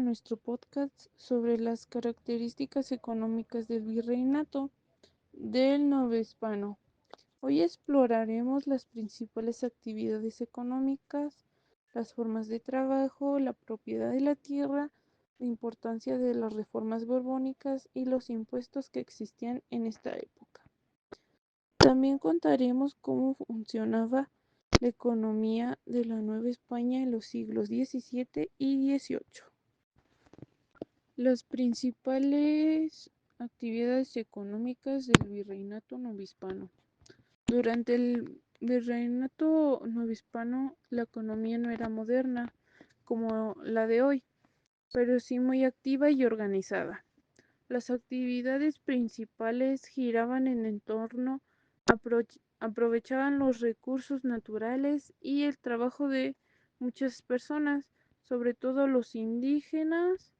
nuestro podcast sobre las características económicas del virreinato del Novohispano. Hoy exploraremos las principales actividades económicas, las formas de trabajo, la propiedad de la tierra, la importancia de las reformas borbónicas y los impuestos que existían en esta época. También contaremos cómo funcionaba la economía de la Nueva España en los siglos XVII y XVIII. Las principales actividades económicas del virreinato novohispano. Durante el virreinato novohispano, la economía no era moderna como la de hoy, pero sí muy activa y organizada. Las actividades principales giraban en torno aprovechaban los recursos naturales y el trabajo de muchas personas, sobre todo los indígenas,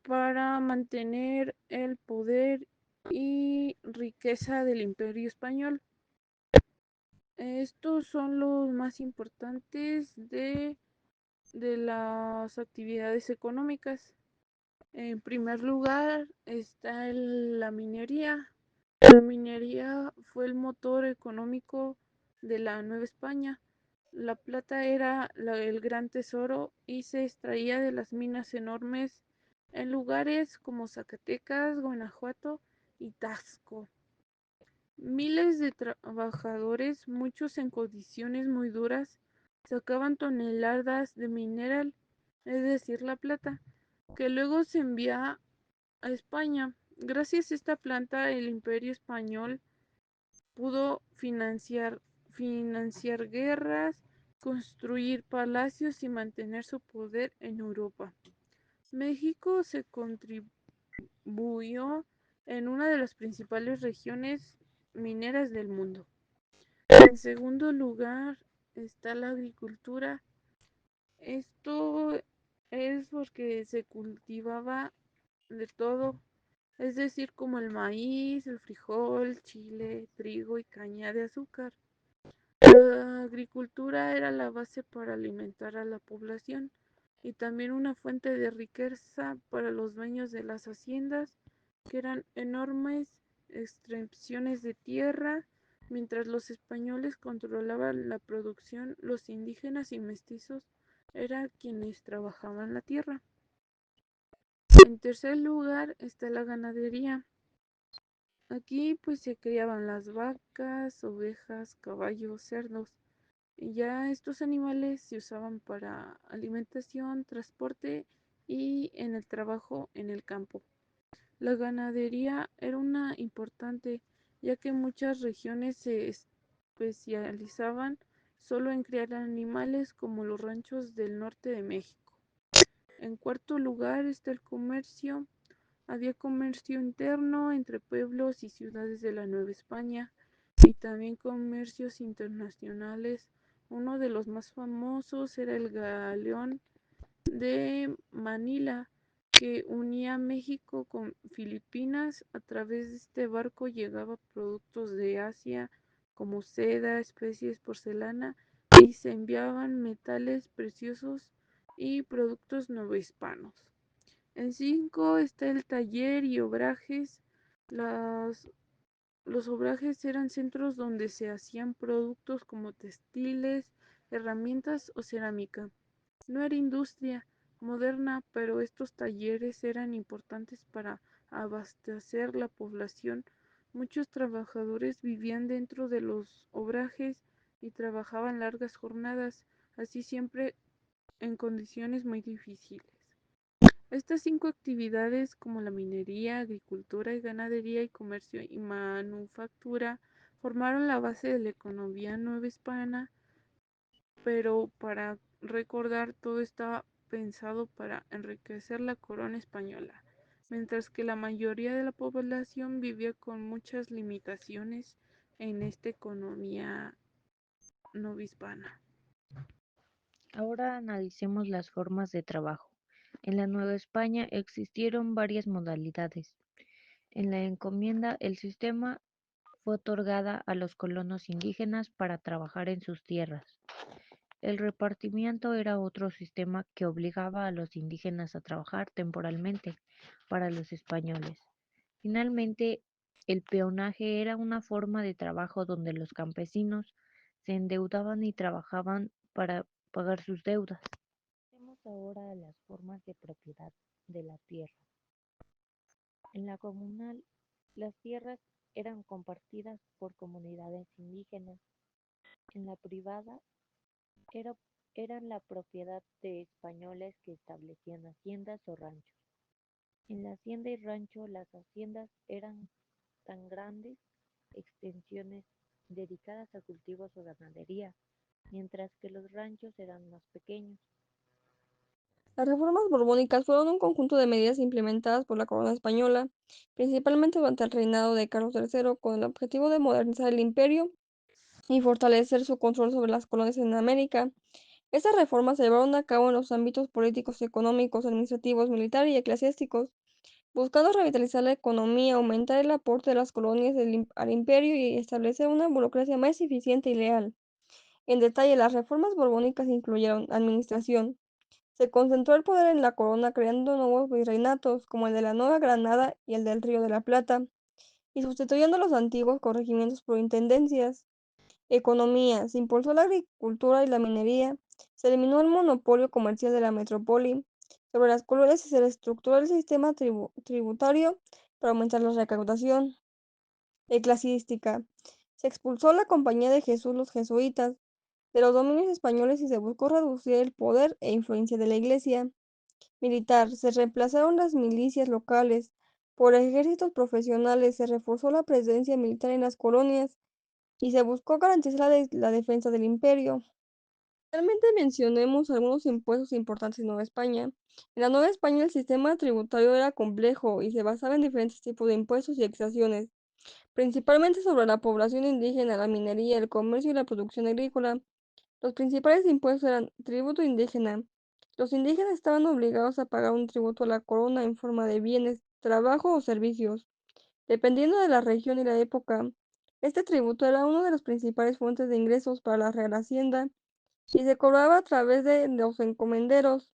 para mantener el poder y riqueza del Imperio Español. Estos son los más importantes de las actividades económicas. En primer lugar está la minería. La minería fue el motor económico de la Nueva España. La plata era el gran tesoro y se extraía de las minas enormes en lugares como Zacatecas, Guanajuato y Taxco. Miles de trabajadores, muchos en condiciones muy duras, sacaban toneladas de mineral, es decir, la plata, que luego se envía a España. Gracias a esta planta, el Imperio Español pudo financiar guerras, construir palacios y mantener su poder en Europa. México se contribuyó en una de las principales regiones mineras del mundo. En segundo lugar está la agricultura. Esto es porque se cultivaba de todo, es decir, como el maíz, el frijol, chile, trigo y caña de azúcar. La agricultura era la base para alimentar a la población y también una fuente de riqueza para los dueños de las haciendas, que eran enormes extracciones de tierra. Mientras los españoles controlaban la producción, los indígenas y mestizos eran quienes trabajaban la tierra. En tercer lugar está la ganadería. Aquí pues se criaban las vacas, ovejas, caballos, cerdos. Y ya estos animales se usaban para alimentación, transporte y en el trabajo en el campo. La ganadería era una importante, ya que muchas regiones se especializaban solo en criar animales, como los ranchos del norte de México. En cuarto lugar está el comercio. Había comercio interno entre pueblos y ciudades de la Nueva España y también comercios internacionales. Uno de los más famosos era el galeón de Manila, que unía México con Filipinas. A través de este barco llegaba productos de Asia como seda, especies, porcelana, y se enviaban metales preciosos y productos novohispanos. En 5 está el taller y obrajes. Las, los obrajes eran centros donde se hacían productos como textiles, herramientas o cerámica. No era industria moderna, pero estos talleres eran importantes para abastecer la población. Muchos trabajadores vivían dentro de los obrajes y trabajaban largas jornadas, así siempre en condiciones muy difíciles. Estas 5 actividades, como la minería, agricultura y ganadería y comercio y manufactura, formaron la base de la economía nueva hispana, pero para recordar, todo estaba pensado para enriquecer la corona española, mientras que la mayoría de la población vivía con muchas limitaciones en esta economía novohispana. Ahora analicemos las formas de trabajo. En la Nueva España existieron varias modalidades. En la encomienda, el sistema fue otorgada a los colonos indígenas para trabajar en sus tierras. El repartimiento era otro sistema que obligaba a los indígenas a trabajar temporalmente para los españoles. Finalmente, el peonaje era una forma de trabajo donde los campesinos se endeudaban y trabajaban para pagar sus deudas. Pasemos ahora a las formas de propiedad de la tierra. En la comunal, las tierras eran compartidas por comunidades indígenas. En la privada, era- eran la propiedad de españoles que establecían haciendas o ranchos. En la hacienda y rancho, las haciendas eran tan grandes extensiones dedicadas a cultivos o ganadería, mientras que los ranchos eran más pequeños. Las reformas borbónicas fueron un conjunto de medidas implementadas por la corona española, principalmente durante el reinado de Carlos III, con el objetivo de modernizar el imperio y fortalecer su control sobre las colonias en América. Estas reformas se llevaron a cabo en los ámbitos políticos, económicos, administrativos, militares y eclesiásticos, buscando revitalizar la economía, aumentar el aporte de las colonias al imperio y establecer una burocracia más eficiente y leal. En detalle, las reformas borbónicas incluyeron administración. Se concentró el poder en la corona creando nuevos virreinatos, como el de la Nueva Granada y el del Río de la Plata, y sustituyendo los antiguos corregimientos por intendencias. Economía. Se impulsó la agricultura y la minería. Se eliminó el monopolio comercial de la metrópoli sobre las colonias y se reestructuró el sistema tributario para aumentar la recaudación. Eclesiástica. Se expulsó la Compañía de Jesús, los jesuitas, de los dominios españoles y se buscó reducir el poder e influencia de la Iglesia. Militar. Se reemplazaron las milicias locales por ejércitos profesionales, se reforzó la presencia militar en las colonias y se buscó garantizar la defensa del imperio. Realmente mencionemos algunos impuestos importantes en Nueva España. En la Nueva España el sistema tributario era complejo y se basaba en diferentes tipos de impuestos y exacciones, principalmente sobre la población indígena, la minería, el comercio y la producción agrícola. Los principales impuestos eran tributo indígena. Los indígenas estaban obligados a pagar un tributo a la corona en forma de bienes, trabajo o servicios, dependiendo de la región y la época. Este tributo era una de las principales fuentes de ingresos para la Real Hacienda y se cobraba a través de los encomenderos.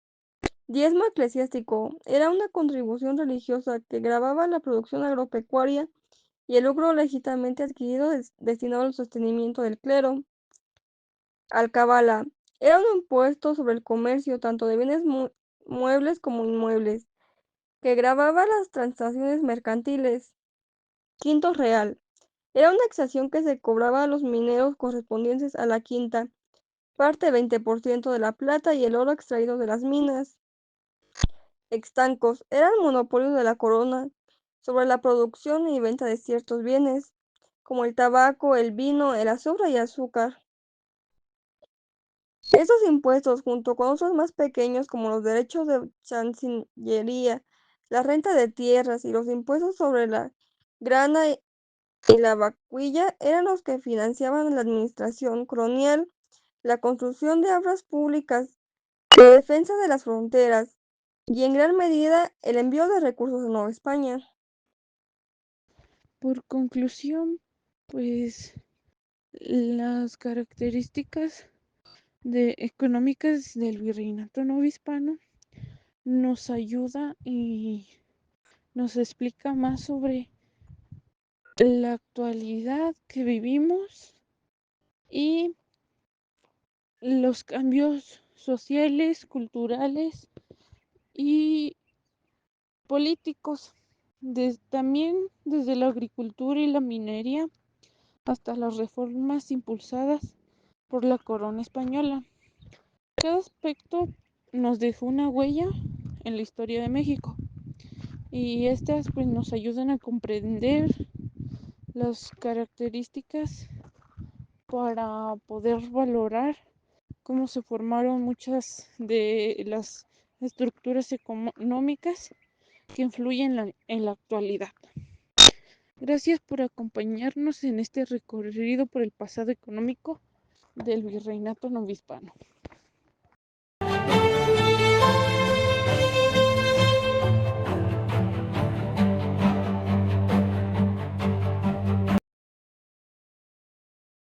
Diezmo eclesiástico era una contribución religiosa que gravaba la producción agropecuaria y el lucro legítimamente adquirido destinado al sostenimiento del clero. Alcabala era un impuesto sobre el comercio tanto de bienes muebles como inmuebles, que gravaba las transacciones mercantiles. Quinto real era una exacción que se cobraba a los mineros correspondientes a la quinta parte 20% de la plata y el oro extraído de las minas. Extancos eran monopolios de la corona sobre la producción y venta de ciertos bienes, como el tabaco, el vino, el azufre y azúcar. Estos impuestos, junto con otros más pequeños como los derechos de chancillería, la renta de tierras y los impuestos sobre la grana y la vaquilla, eran los que financiaban la administración colonial, la construcción de obras públicas, la defensa de las fronteras y en gran medida el envío de recursos a Nueva España. Por conclusión, pues las características económicas del virreinato novohispano nos ayuda y nos explica más sobre la actualidad que vivimos y los cambios sociales, culturales y políticos, también desde la agricultura y la minería hasta las reformas impulsadas por la corona española. Cada aspecto nos dejó una huella en la historia de México y estas pues nos ayudan a comprender las características para poder valorar cómo se formaron muchas de las estructuras económicas que influyen en la actualidad. Gracias por acompañarnos en este recorrido por el pasado económico del virreinato novohispano.